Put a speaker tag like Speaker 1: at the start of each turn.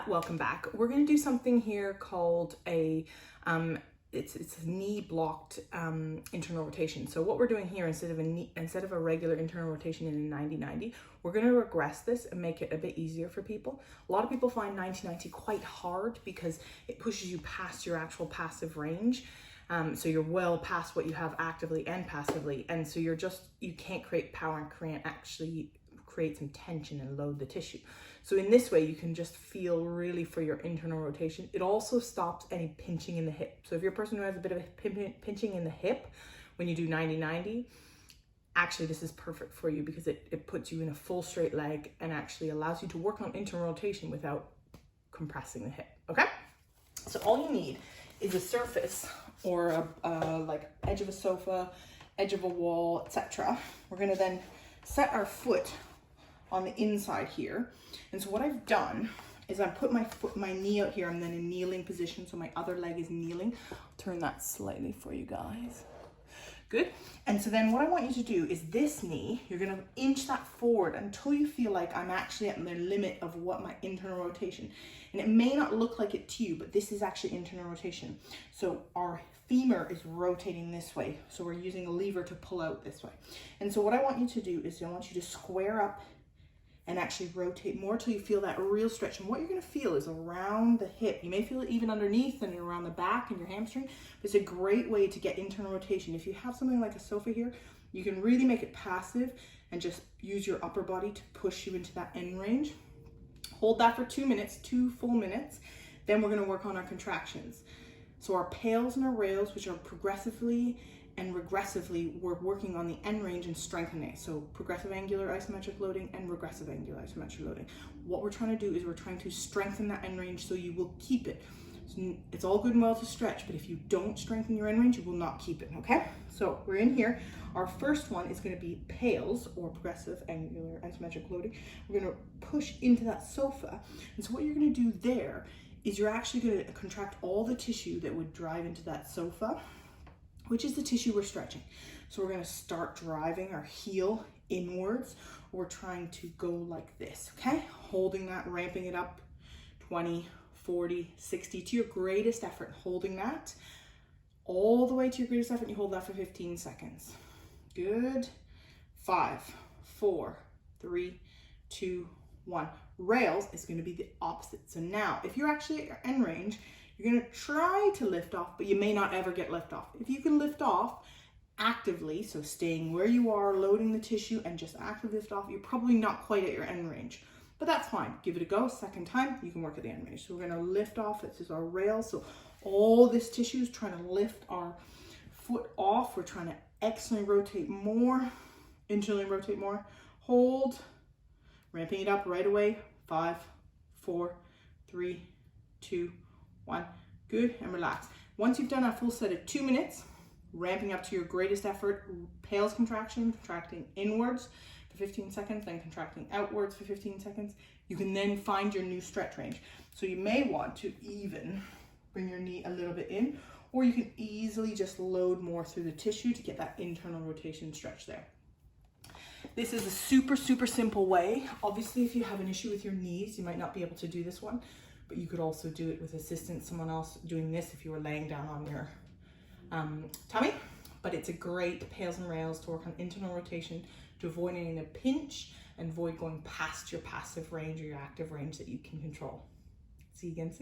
Speaker 1: Welcome back. We're going to do something here called a it's a knee blocked internal rotation. So what we're doing here, instead of a regular internal rotation in a 90-90, we're going to regress this and make it a bit easier for people. A lot of people find 90-90 quite hard because it pushes you past your actual passive range. So you're well past what you have actively and passively, and so you can't create power and actually create some tension and load the tissue. So in this way, you can just feel really for your internal rotation. It also stops any pinching in the hip. So if you're a person who has a bit of a pinching in the hip when you do 90-90, actually this is perfect for you because it puts you in a full straight leg and actually allows you to work on internal rotation without compressing the hip, okay? So all you need is a surface or like edge of a sofa, edge of a wall, etc. We're gonna then set our foot on the inside here. And so what I've done is I put my knee out here. I'm then in kneeling position, so my other leg is kneeling. I'll turn that slightly for you guys. Good. And so then what I want you to do is this knee, you're gonna inch that forward until you feel like I'm actually at the limit of what my internal rotation. And it may not look like it to you, but this is actually internal rotation. So our femur is rotating this way. So we're using a lever to pull out this way. And so what I want you to do is I want you to square up and actually rotate more till you feel that real stretch. And what you're gonna feel is around the hip. You may feel it even underneath and around the back and your hamstring, but it's a great way to get internal rotation. If you have something like a sofa here, you can really make it passive and just use your upper body to push you into that end range. Hold that for 2 minutes, 2 full minutes. Then we're gonna work on our contractions. So our pales and our rails, which are progressively and regressively, we're working on the end range and strengthening it. So progressive angular isometric loading and regressive angular isometric loading. What we're trying to do is we're trying to strengthen that end range so you will keep it. It's all good and well to stretch, but if you don't strengthen your end range, you will not keep it, okay? So we're in here. Our first one is gonna be pales or progressive angular isometric loading. We're gonna push into that sofa. And so what you're gonna do there is you're actually gonna contract all the tissue that would drive into that sofa, which is the tissue we're stretching. So we're gonna start driving our heel inwards. We're trying to go like this, okay? Holding that, ramping it up, 20, 40, 60 to your greatest effort, holding that all the way to your greatest effort. You hold that for 15 seconds. Good. 5, 4, 3, 2, 1. Rails is gonna be the opposite. So now, if you're actually at your end range, you're gonna try to lift off, but you may not ever get lift off. If you can lift off actively, so staying where you are, loading the tissue and just actively lift off, you're probably not quite at your end range, but that's fine. Give it a go. Second time, you can work at the end range. So we're gonna lift off. This is our rail. So all this tissue is trying to lift our foot off. We're trying to externally rotate more, internally rotate more. Hold, ramping it up right away. 5, 4, 3, 2, 1. Good, and relax. Once you've done a full set of 2 minutes, ramping up to your greatest effort, pales contraction, contracting inwards for 15 seconds, then contracting outwards for 15 seconds, you can then find your new stretch range. So you may want to even bring your knee a little bit in, or you can easily just load more through the tissue to get that internal rotation stretch there. This is a super, super simple way. Obviously, if you have an issue with your knees, you might not be able to do this one, but you could also do it with assistance, someone else doing this if you were laying down on your tummy. But it's a great pales and rails to work on internal rotation, to avoid any pinch and avoid going past your passive range or your active range that you can control. See you again soon.